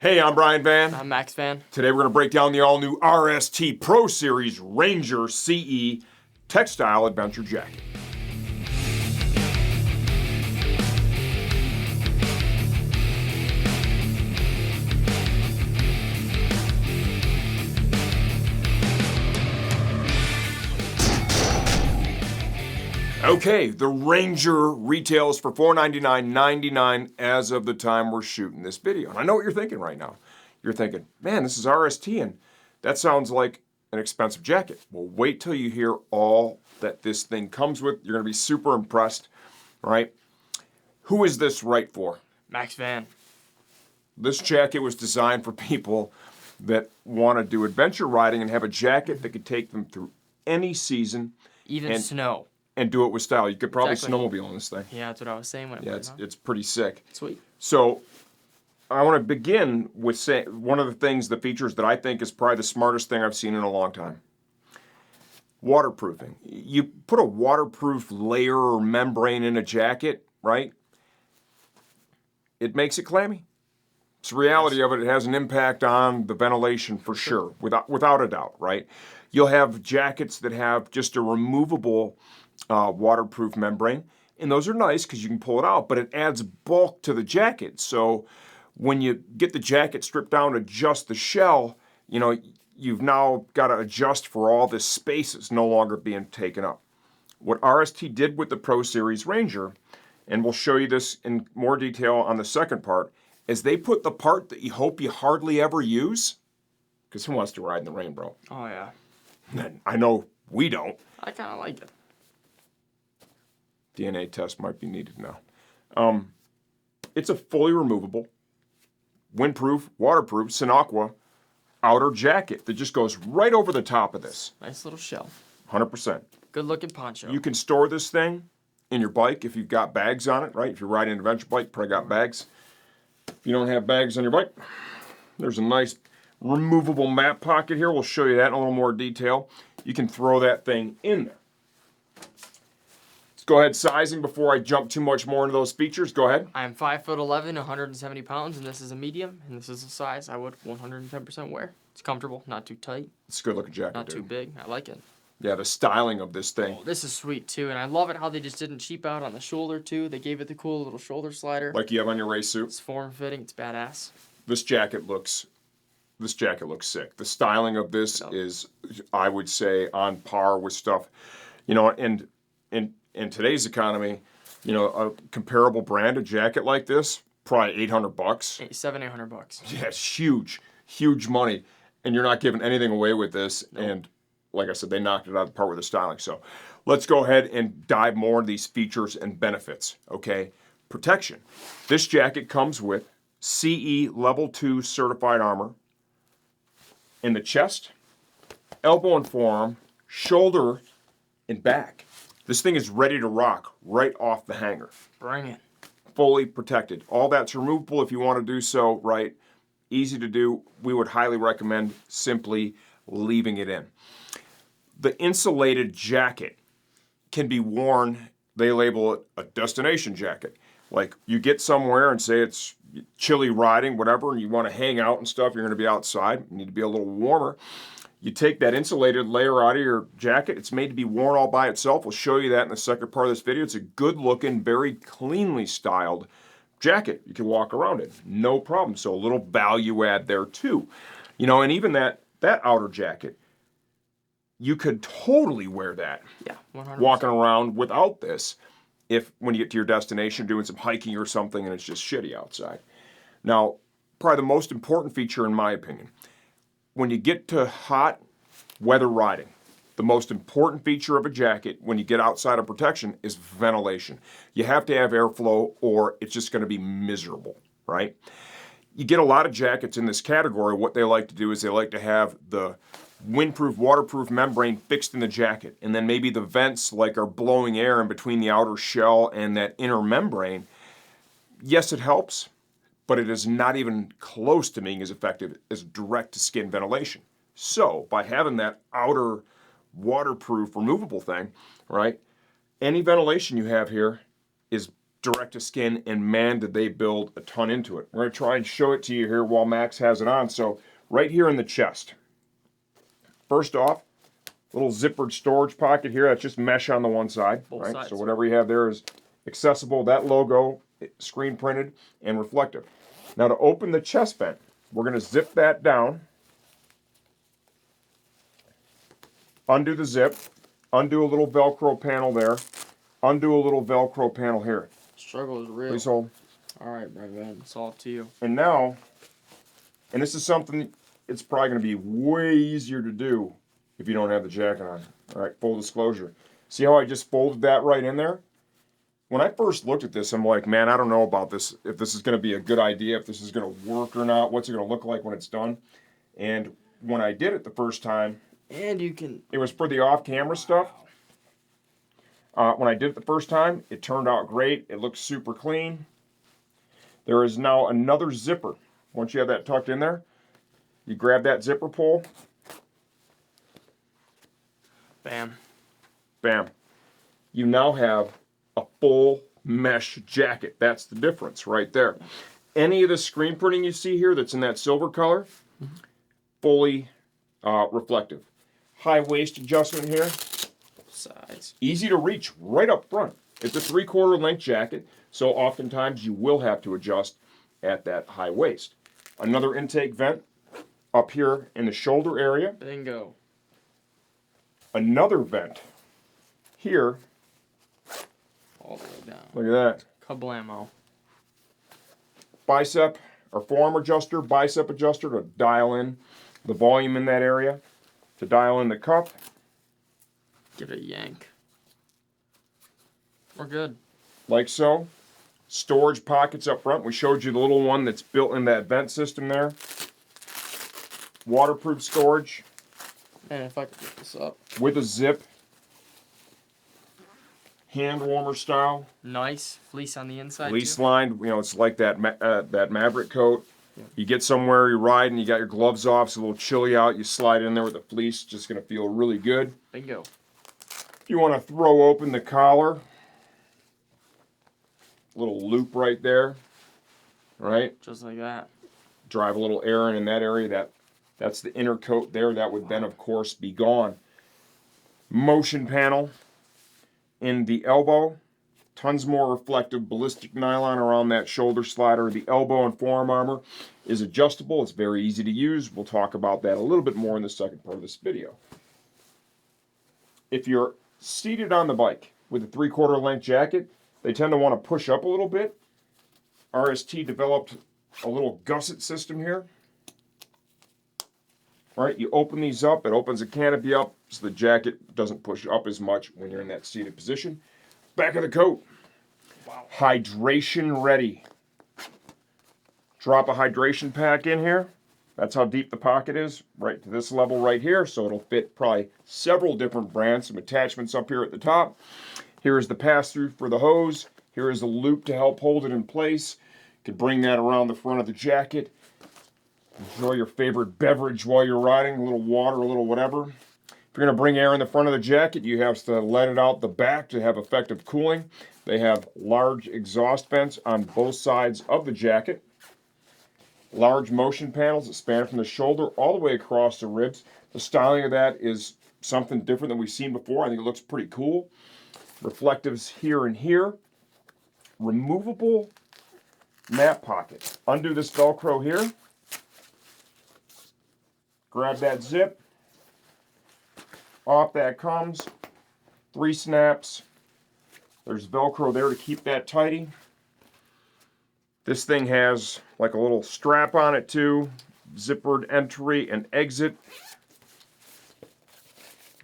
Hey, I'm Brian Van. I'm Max Van. Today we're going to break down the all-new RST Pro Series Ranger CE Textile Adventure Jacket. Okay, the Ranger retails for $499.99 as of the time we're shooting this video. And I know what you're thinking right now. You're thinking, man, this is RST and that sounds like an expensive jacket. Well, wait till you hear all that this thing comes with. You're going to be super impressed, right? Who is this right for? Max Van. This jacket was designed for people that want to do adventure riding and have a jacket that could take them through any season. Even snow. And do it with style. You could probably Exactly. snowmobile on this thing. Yeah, that's what I was saying when Yeah, it it's pretty sick. Sweet. So I want to begin with saying one of the things, the features that I think is probably the smartest thing I've seen in a long time. Waterproofing. You put a waterproof layer or membrane in a jacket, right? It makes it clammy. It's the reality of it. It has an impact on the ventilation for sure, without a doubt, right? You'll have jackets that have just a removable waterproof membrane, and those are nice because you can pull it out, but it adds bulk to the jacket. So when you get the jacket stripped down to just the shell, you know, you've now got to adjust for all this space that's no longer being taken up. What RST did with the Pro Series Ranger, and we'll show you this in more detail on the second part, is they put the part that you hope you hardly ever use, because who wants to ride in the rain, bro? Oh, yeah. I know we don't. I kind of like it. DNA test might be needed now. It's a fully removable, windproof, waterproof, Sinaqua outer jacket that just goes right over the top of this. Nice little shell. 100%. Good looking poncho. You can store this thing in your bike if you've got bags on it, right? If you're riding an adventure bike, probably got bags. If you don't have bags on your bike, there's a nice removable map pocket here. We'll show you that in a little more detail. You can throw that thing in there. Let's go ahead sizing before I jump too much more into those features. Go ahead. I'm 5'11", 170 pounds, and this is a medium, and this is a size I would 110% wear. It's comfortable, not too tight, It's a good looking jacket, not dude. too big. I like it. Yeah, the styling of this thing. Oh, this is sweet too, and I love it how they just didn't cheap out on the shoulder too. They gave it the cool little shoulder slider. Like you have on your race suit. It's form fitting. It's badass. This jacket looks sick. The styling of this is, I would say, on par with stuff, you know, and in today's economy, you know, a comparable branded jacket like this, probably $800. $700-800. Yeah, it's huge money, and you're not giving anything away with this. Nope. And like I said, they knocked it out of the park with the styling. So let's go ahead and dive more into these features and benefits. Okay, protection. This jacket comes with CE Level 2 certified armor in the chest, elbow and forearm, shoulder, and back. This thing is ready to rock right off the hanger. Bring it. Fully protected. All that's removable if you want to do so, right? Easy to do. We would highly recommend simply leaving it in. The insulated jacket can be worn, they label it a destination jacket. Like you get somewhere and say it's chilly riding, whatever, and you want to hang out and stuff, you're going to be outside, you need to be a little warmer. You take that insulated layer out of your jacket. It's made to be worn all by itself. We'll show you that in the second part of this video. It's a good looking, very cleanly styled jacket. You can walk around it, no problem. So a little value add there too. You know, and even that outer jacket, you could totally wear that. Yeah, 100%. Walking around without this, if when you get to your destination doing some hiking or something and it's just shitty outside. Now, probably the most important feature in my opinion, when you get to hot weather riding, the most important feature of a jacket when you get outside of protection is ventilation. You have to have airflow or it's just going to be miserable, right? You get a lot of jackets in this category. What they like to do is they like to have the windproof, waterproof membrane fixed in the jacket. And then maybe the vents like are blowing air in between the outer shell and that inner membrane. Yes, it helps, but it is not even close to being as effective as direct to skin ventilation. So by having that outer waterproof removable thing, right, any ventilation you have here is direct to skin, and man, did they build a ton into it. We're going to try and show it to you here while Max has it on. So right here in the chest. First off, little zippered storage pocket here. That's just mesh on the one side. Both right? sides. So whatever you have there is accessible. That logo, screen printed and reflective. Now to open the chest vent, we're going to zip that down. Undo the zip. Undo a little Velcro panel there. Undo a little Velcro panel here. Struggle is real. Please hold. All right, Brevin, it's all up to you. And now, and this is something it's probably going to be way easier to do if you don't have the jacket on. All right, full disclosure. See how I just folded that right in there? When I first looked at this, I'm like, man, I don't know about this, if this is going to be a good idea, if this is going to work or not, what's it going to look like when it's done. And when I did it the first time, and you can... it was for the off-camera stuff. When I did it the first time, it turned out great. It looks super clean. There is now another zipper. Once you have that tucked in there, you grab that zipper pull. Bam. Bam. You now have a full mesh jacket. That's the difference right there. Any of the screen printing you see here that's in that silver color, fully reflective. High waist adjustment here. Sides. Easy to reach right up front. It's a 3/4 length jacket, so oftentimes you will have to adjust at that high waist. Another intake vent up here in the shoulder area. Bingo. Another vent here. All the way down. Look at that. Kablamo. Bicep or forearm adjuster, bicep adjuster to dial in the volume in that area, to dial in the cup. Give it a yank. We're good. Like so. Storage pockets up front. We showed you the little one that's built in that vent system there. Waterproof storage. Man, if I could get this up. With a zip. Hand warmer style. Nice. Fleece on the inside, Fleece too. lined. You know, it's like that that Maverick coat. Yeah. You get somewhere, you ride, and you got your gloves off. It's a little chilly out. You slide in there with the fleece. Just going to feel really good. Bingo. If you want to throw open the collar, little loop right there, right? Just like that. Drive a little air in that area. That's the inner coat there. That would then, of course, be gone. Motion panel in the elbow. Tons more reflective ballistic nylon around that shoulder slider. The elbow and forearm armor is adjustable. It's very easy to use. We'll talk about that a little bit more in the second part of this video. If you're seated on the bike with a 3/4 length jacket, they tend to want to push up a little bit. RST developed a little gusset system here. All right, you open these up, it opens the canopy up so the jacket doesn't push up as much when you're in that seated position. Back of the coat. Wow. Hydration ready. Drop a hydration pack in here. That's how deep the pocket is, right to this level right here, so it'll fit probably several different brands. Some attachments up here at the top. Here is the pass-through for the hose. Here is the loop to help hold it in place. You can bring that around the front of the jacket. Enjoy your favorite beverage while you're riding, a little water, a little whatever. If you're going to bring air in the front of the jacket, you have to let it out the back to have effective cooling. They have large exhaust vents on both sides of the jacket. Large motion panels that span from the shoulder all the way across the ribs. The styling of that is something different than we've seen before. I think it looks pretty cool. Reflectives here and here. Removable map pocket. Undo this Velcro here. Grab that zip. Off that comes. 3 snaps. There's Velcro there to keep that tidy. This thing has like a little strap on it too. Zippered entry and exit.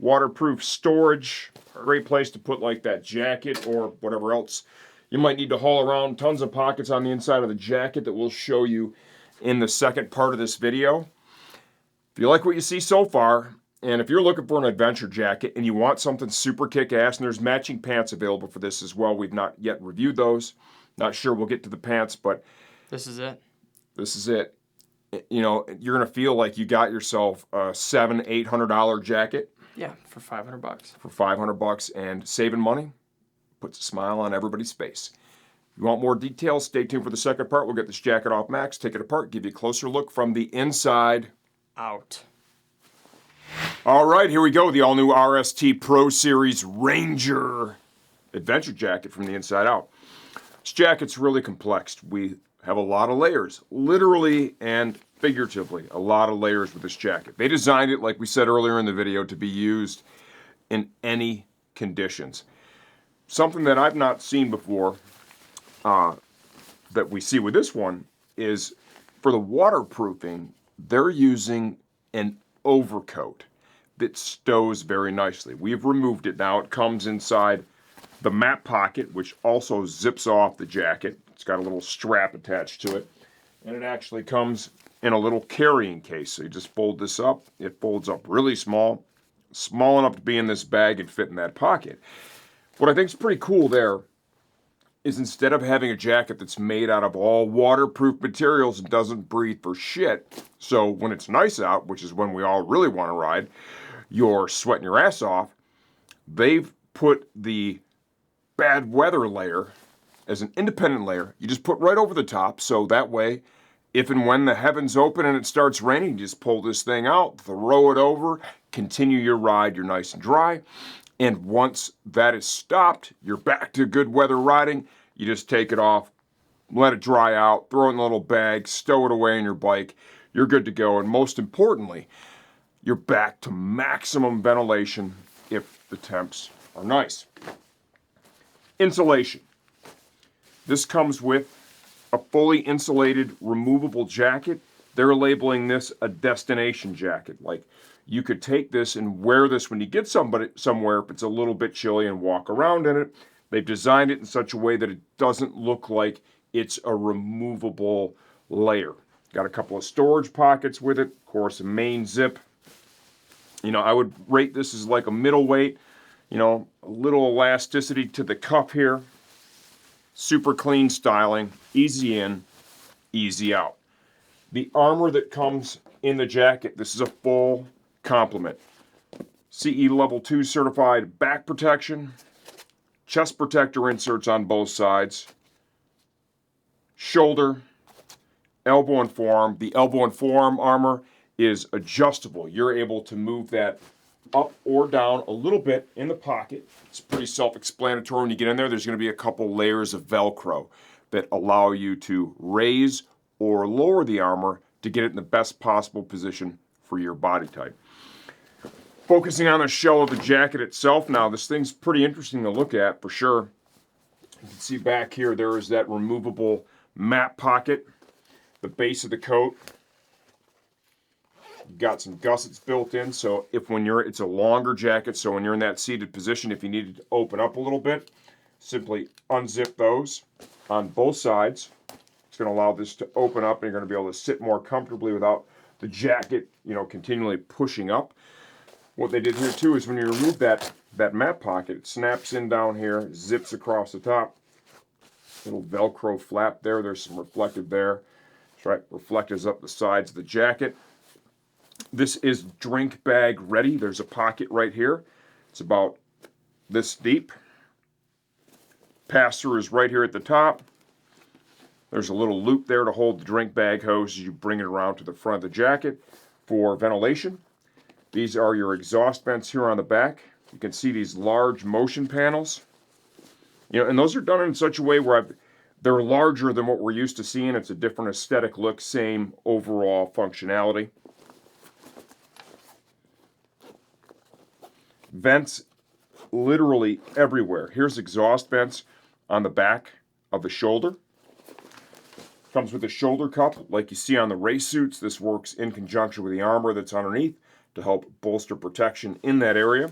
Waterproof storage. Great place to put like that jacket or whatever else you might need to haul around. Tons of pockets on the inside of the jacket that we'll show you in the second part of this video. If you like what you see so far, and if you're looking for an adventure jacket and you want something super kick-ass, and there's matching pants available for this as well. We've not yet reviewed those. Not sure we'll get to the pants, but this is it. This is it. You know, you're going to feel like you got yourself a $700-800 jacket. Yeah, for $500. For $500 and saving money puts a smile on everybody's face. You want more details? Stay tuned for the second part. We'll get this jacket off Max, take it apart, give you a closer look from the inside Out. All right, here we go. The all-new RST Pro Series Ranger Adventure Jacket from the inside out. This jacket's really complex. We have a lot of layers, literally and figuratively, a lot of layers with this jacket. They designed it, like we said earlier in the video, to be used in any conditions. Something that I've not seen before that we see with this one is for the waterproofing, they're using an overcoat that stows very nicely. We've removed it now. It comes inside the map pocket, which also zips off the jacket. It's got a little strap attached to it. And it actually comes in a little carrying case. So you just fold this up. It folds up really small, small enough to be in this bag and fit in that pocket. What I think is pretty cool there is instead of having a jacket that's made out of all waterproof materials and doesn't breathe for shit, so when it's nice out, which is when we all really want to ride, you're sweating your ass off, they've put the bad weather layer as an independent layer. You just put right over the top, so that way, if and when the heavens open and it starts raining, you just pull this thing out, throw it over, continue your ride, you're nice and dry. And once that is stopped, you're back to good weather riding. You just take it off, let it dry out, throw it in a little bag, stow it away on your bike. You're good to go. And most importantly, you're back to maximum ventilation if the temps are nice. Insulation. This comes with a fully insulated removable jacket. They're labeling this a destination jacket. Like, you could take this and wear this when you get somewhere if it's a little bit chilly and walk around in it. They've designed it in such a way that it doesn't look like it's a removable layer. Got a couple of storage pockets with it. Of course, a main zip. You know, I would rate this as like a middleweight. You know, a little elasticity to the cuff here. Super clean styling. Easy in, easy out. The armor that comes in the jacket, this is a full complement. CE Level 2 certified back protection, chest protector inserts on both sides, shoulder, elbow and forearm. The elbow and forearm armor is adjustable. You're able to move that up or down a little bit in the pocket. It's pretty self-explanatory when you get in there. There's going to be a couple layers of Velcro that allow you to raise or lower the armor to get it in the best possible position for your body type. Focusing on the shell of the jacket itself now, this thing's pretty interesting to look at for sure. You can see back here there is that removable map pocket, the base of the coat. You've got some gussets built in, so it's a longer jacket, so when you're in that seated position, if you needed to open up a little bit, simply unzip those on both sides. It's going to allow this to open up, and you're going to be able to sit more comfortably without the jacket, continually pushing up. What they did here too is when you remove that map pocket, it snaps in down here, zips across the top. Little Velcro flap there. There's some reflective there. That's right, reflectors up the sides of the jacket. This is drink bag ready. There's a pocket right here. It's about this deep. Pass-through is right here at the top. There's a little loop there to hold the drink bag hose as you bring it around to the front of the jacket for ventilation. These are your exhaust vents here on the back. You can see these large motion panels. And those are done in such a way where they're larger than what we're used to seeing. It's a different aesthetic look, same overall functionality. Vents literally everywhere. Here's exhaust vents on the back of the shoulder. Comes with a shoulder cup like you see on the race suits. This works in conjunction with the armor that's underneath to help bolster protection in that area.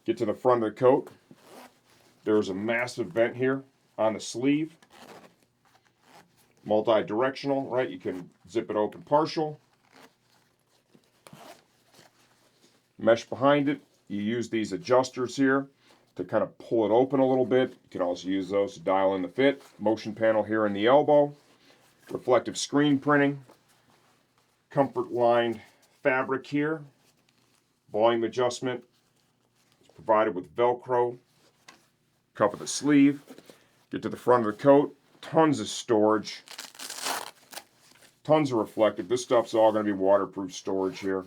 Get to the front of the coat. There's a massive vent here on the sleeve. Multi-directional, right? You can zip it open partial. Mesh behind it. You use these adjusters here to kind of pull it open a little bit. You can also use those to dial in the fit. Motion panel here in the elbow. Reflective screen printing. Comfort lined fabric here. Volume adjustment. It's provided with Velcro. cuff of the sleeve. Get to the front of the coat, tons of storage, tons of reflective. This stuff's all going to be waterproof storage here.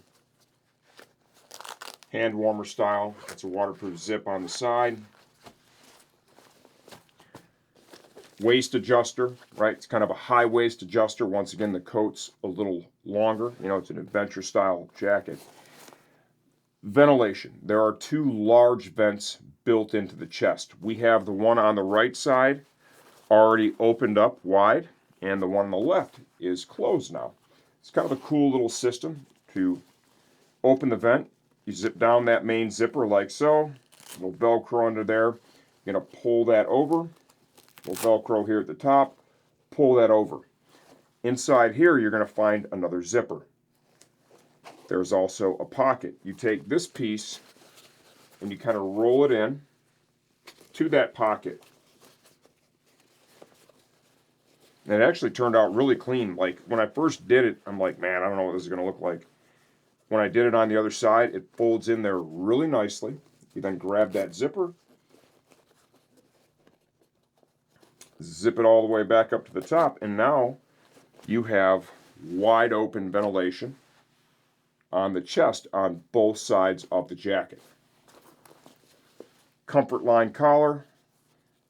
Hand warmer style. It's a waterproof zip on the side. Waist adjuster, right? It's kind of a high waist adjuster. Once again, the coat's a little longer. You know, it's an adventure style jacket. Ventilation. There are 2 large vents built into the chest. We have the one on the right side already opened up wide, and the one on the left is closed now. It's kind of a cool little system to open the vent. You zip down that main zipper like so. A little Velcro under there. You're going to pull that over. A little Velcro here at the top. Pull that over. Inside here, you're going to find another zipper. There's also a pocket. You take this piece and you kind of roll it in to that pocket. And it actually turned out really clean. Like when I first did it, I'm like, man, I don't know what this is going to look like. When I did it on the other side, it folds in there really nicely. You then grab that zipper, zip it all the way back up to the top, and now you have wide open ventilation on the chest on both sides of the jacket. Comfort line collar.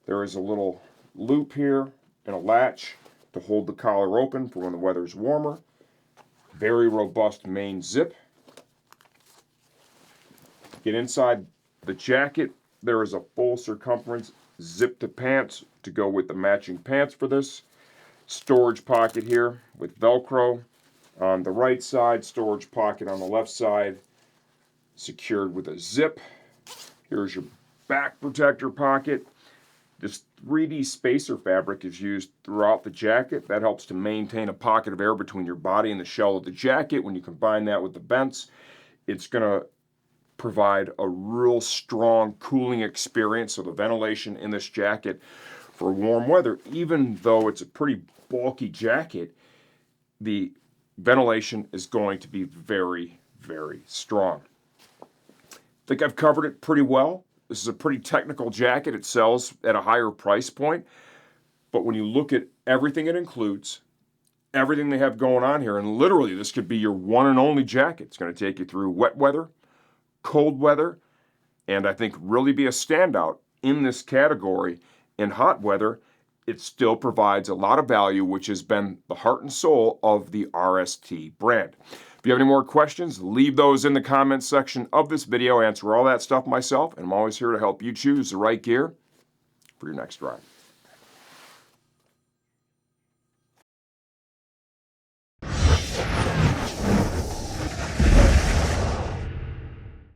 There is a little loop here and a latch to hold the collar open for when the weather's warmer. Very robust main zip. Get inside the jacket. There is a full circumference zip to pants to go with the matching pants for this. Storage pocket here with Velcro on the right side, storage pocket on the left side, secured with a zip. Here's your back protector pocket. This 3D spacer fabric is used throughout the jacket. That helps to maintain a pocket of air between your body and the shell of the jacket. When you combine that with the vents, it's going to provide a real strong cooling experience. So the ventilation in this jacket for warm weather, even though it's a pretty bulky jacket, the ventilation is going to be very, very strong. I think I've covered it pretty well. This is a pretty technical jacket. It sells at a higher price point. But when you look at everything it includes, everything they have going on here, and literally this could be your one and only jacket. It's going to take you through wet weather, cold weather, and I think really be a standout in this category in hot weather. It still provides a lot of value, which has been the heart and soul of the RST brand. If you have any more questions, leave those in the comments section of this video. I answer all that stuff myself, and I'm always here to help you choose the right gear for your next ride.